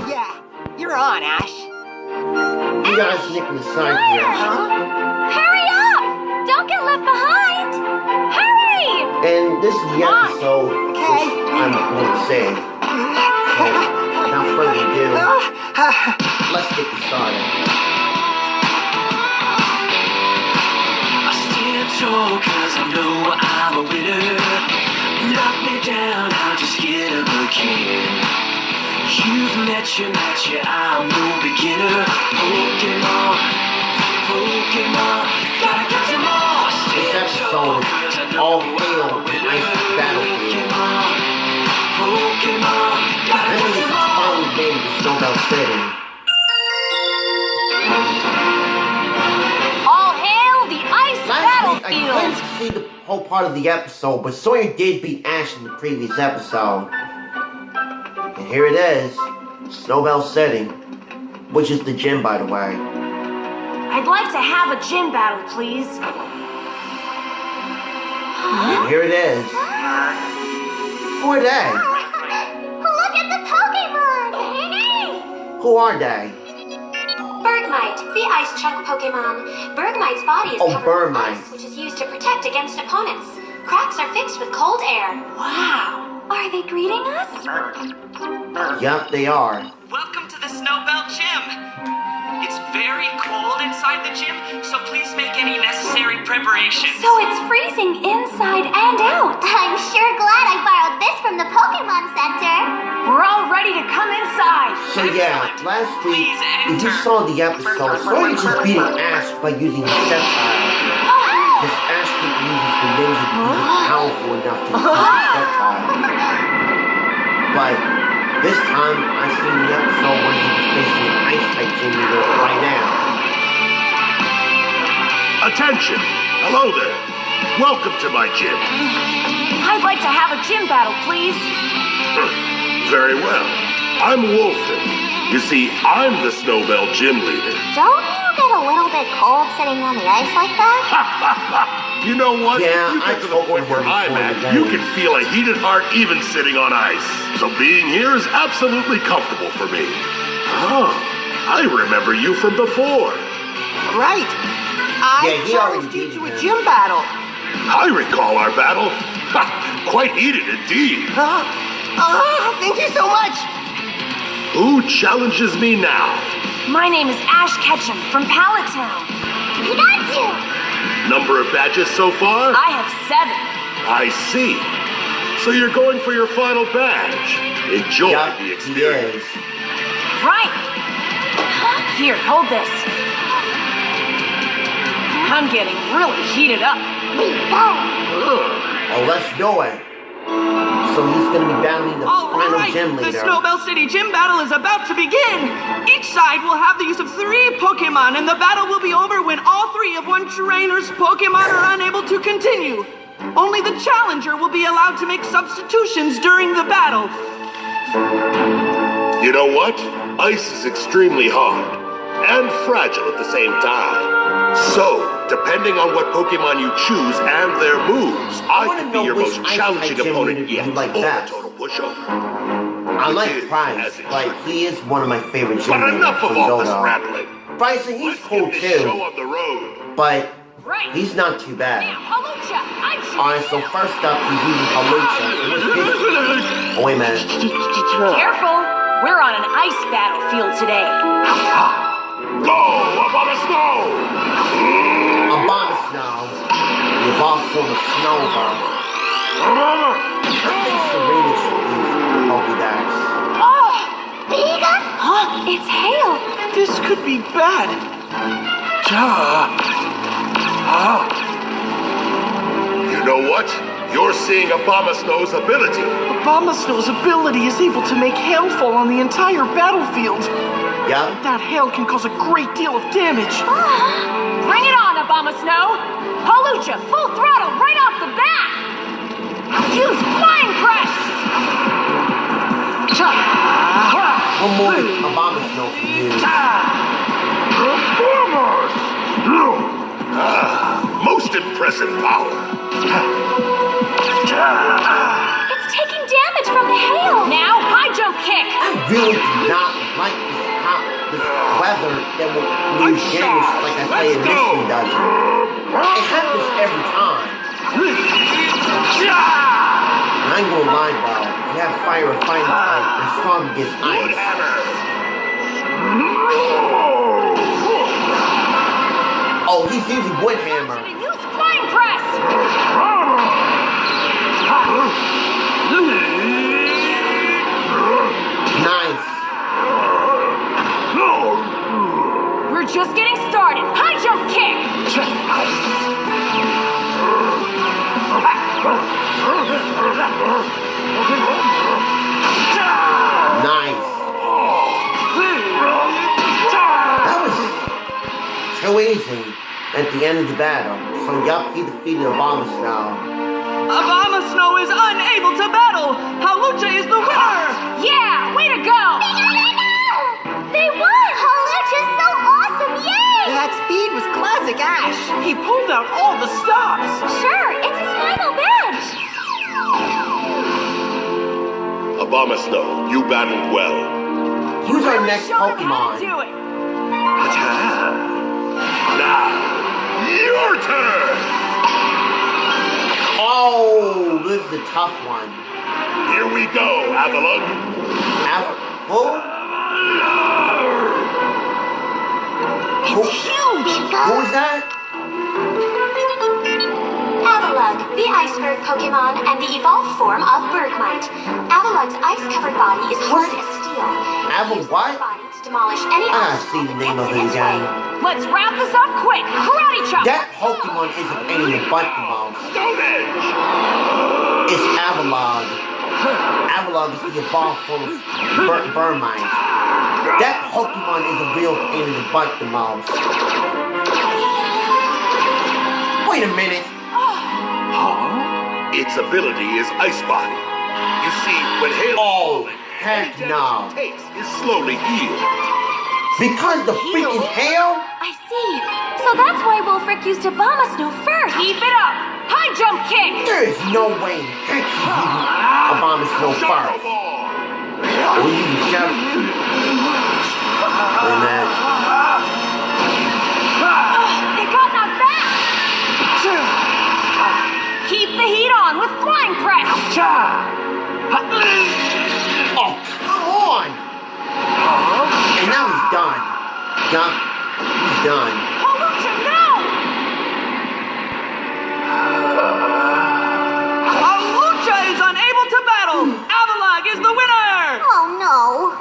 Yeah, you're on, Ash. You guys nicked the sign here. Hurry up! Don't get left behind! Hurry! And this is the episode which I'm going to say. So, without further ado, let's get this started. I stand tall cause I know I'm a winner. Knock me down, I'll just get up again. You've met your match, yeah, I'm no beginner. Pokémon, Pokémon, gotta catch them all. This episode is All Hail the Ice Battlefield. Pokémon, gotta This catch is them the all. final game of the Snowbell City. All hail the ice Last week, I battlefield! couldn't see the whole part of the episode, but Sawyer did beat Ash in the previous episode. And here it is, Snowbell City, which is the gym, by the way. I'd like to have a gym battle, please. And here it is. Who are they? Look at the Pokémon! Who are they? Bergmite, the ice chunk Pokemon. Bergmite's body is Oh, covered with Bergmite. ice, which is used to protect against opponents. Cracks are fixed with cold air. Wow! Are they greeting us? Yup, they are. Welcome to the Snowbell Gym. It's very cold inside the gym, so please make any necessary preparations. So it's freezing inside and out. I'm sure glad I borrowed this from the Pokemon Center. We're all ready to come inside. So yeah, last week, if you saw the episode, Sawyer just beating Ash by using Sceptile. Because Ash can use the ninja to be powerful enough to defeat Sceptile. But this time, I've seen the episode where he's facing an Ice-type gym leader right now. Attention! Hello there! Welcome to my gym. I'd like to have a gym battle, please. Very well. I'm Wolfen. You see, I'm the Snowbell gym leader. Don't you get a little bit cold sitting on the ice like that? You know what? Yeah, you I get to the point where told you I'm before at, the you game. can feel a heated heart even sitting on ice. So being here is absolutely comfortable for me. Oh, I remember you from before. Right. I Yeah, he challenged already you to a did. gym battle. I recall our battle. Quite heated indeed. Huh? Thank you so much. Who challenges me now? My name is Ash Ketchum from Pallet Town. Pikachu! Number of badges so far? I have 7. I see. So you're going for your final badge. Enjoy Yup, the he experience. is. Right. Here, hold this. I'm getting really heated up. Oh, let's do it. So he's going to be battling the All final right, gym the leader. Snowbell City gym battle is about to begin. Each side will have the use of 3 Pokemon, and the battle will be over when all 3 of one trainer's Pokemon are unable to continue. Only the challenger will be allowed to make substitutions during the battle. You know what? Ice is extremely hard and fragile at the same time. So, depending on what Pokemon you choose and their moves, I wanna could know be your which most ice challenging type gym opponent leader yet, you like or best. a total pushover. I like It is Price, as like expected. he is one of my favorite gym But leaders enough from of all this Dodo. rambling. Bryson, he's Let's cool get this show too, on the road. but Right. he's not too bad. Halucha, I'm Alright, so first up, he's using Halucha. Oh, wait a minute. Careful. We're on an ice battlefield today. Go, Abomasnow! Abomasnow. You've also the Snowball. I think Serena should use Pokédex. Oh! Huh? It's hail. This could be bad. You know what? You're seeing Abomasnow's ability. Abomasnow's ability is able to make hail fall on the entire battlefield. Yup. That hail can cause a great deal of damage. Bring it on, Abomasnow. Halucha, full throttle right off the bat. Use Flying Press. One more Abomasnow can use. Most impressive power. It's taking damage. damage from the hail. Now, high jump kick. I really do not like this weather that will leave damage like I play in Mystery Dungeon. It happens every time. I ain't gonna lie though, you have fire or fighting type, they're strong against ice. Oh, he's using wood hammer. Use flying press. Nice. We're just getting started. High jump kick. Nice. That was too easy at the end of the battle. So yup, he defeated Abomasnow. Abomasnow is unable to battle. Halucha is the winner. Yeah, way to go. They won! Halucha's so awesome! Yay! That speed was classic Ash. He pulled out all the stops. Sure, it's his final bench. Abomasnow, you battled well. Who's our next Show them how to Pokemon? do it. Now, your turn. Oh, this is a tough one. Here we go, Avalon. Who is that? Avalug, the iceberg Pokemon and the evolved form of Bergmite. Avalug's ice-covered body is hard as steel. Aval what? Body to demolish any I gotta obstacle see the name that of it gets in its way. again. Let's wrap this up quick. Karate chop. That Pokemon is a pain in the butt the most. Stone Edge. It's Avalog. Avalog is the evolved form of Bergmite. That Pokemon is a real pain in the butt the most. Wait a minute. Its ability is Ice Body. You see, when hail Oh, falling, heck any no. damage it takes is slowly healed. Because the freaking hail? I see. So that's why Wolfric used Abomasnow first. Keep it up. High jump kick. There is no way heck he's using Abomasnow Shadow first. Ball. We're using Shadow. Wait a minute. It got knocked back. Keep the heat on with flying press. Oh, come on! And now he's done. Yup, he's done. Halucha, no! Halucha is unable to battle. Avalog is the winner. Oh no.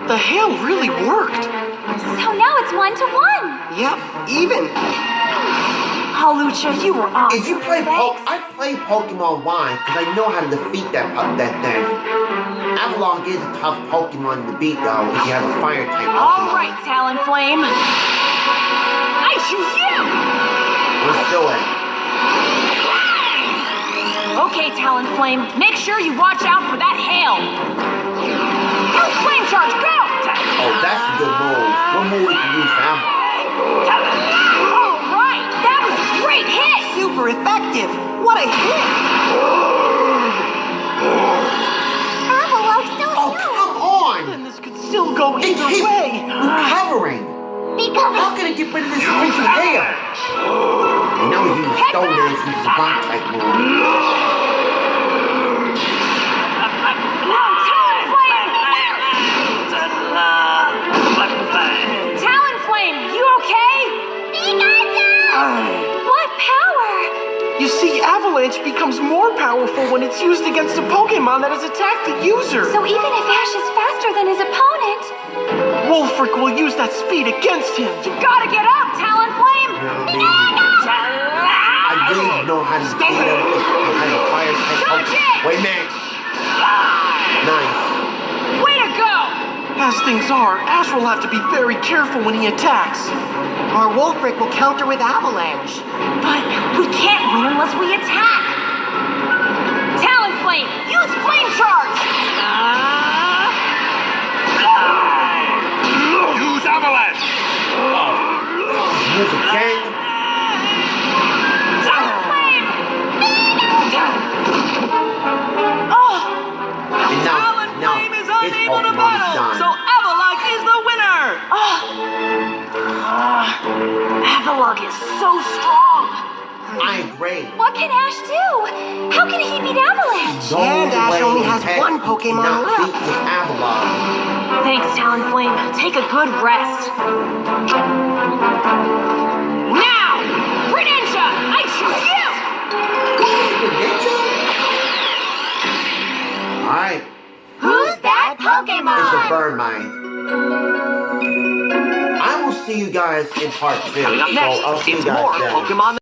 The hail really worked. So now it's 1-1. Yep, even. Halucha, you were awesome. If you play I play Pokemon Y because I know how to defeat that thing. Avalon is a tough Pokemon to beat though if you have a fire type Pokemon. All right, Talonflame. I choose you. Let's do it. Okay, Talonflame. Make sure you watch out for that hail. Use flame charge. Go. Oh, that's a good move. What move we can use for Avalon? All right, that was a great hit. Super effective. What a hit. Avalug's so Oh, come on! And this could still go It either keeps way. recovering. How can I get rid of this freaking hail? And now he's using Stone Edge, which is a rock type move. No, Talonflame. Talonflame, you okay? What power? You see, Avalanche becomes more powerful when it's used against a Pokemon that has attacked the user. So even if Ash is faster than his opponent, Wolfric will use that speed against him. you gotta get up, Talonflame. I really know how to defeat him. I have a fire type Dodge Pokemon. it! Wait a minute. Nice. Way to go! As things are, Ash will have to be very careful when he attacks. Our Wolfric will counter with Avalanche. But we can't win unless we attack. Talonflame, use flame charge. Use Avalanche. Use a king. Talonflame. Oh, And bug is so strong. I agree. What can Ash do? How can he beat Avalanche? No And Ash way only in has heck one he Pokemon cannot left. beat this Avalon. Thanks, Talonflame. Take a good rest. Now! Greninja! I choose you! Alright, Who's that Pokemon? it's a Birdmite. I will see you guys in part 2. Coming up So next, I'll see you it's guys more then. Pokemon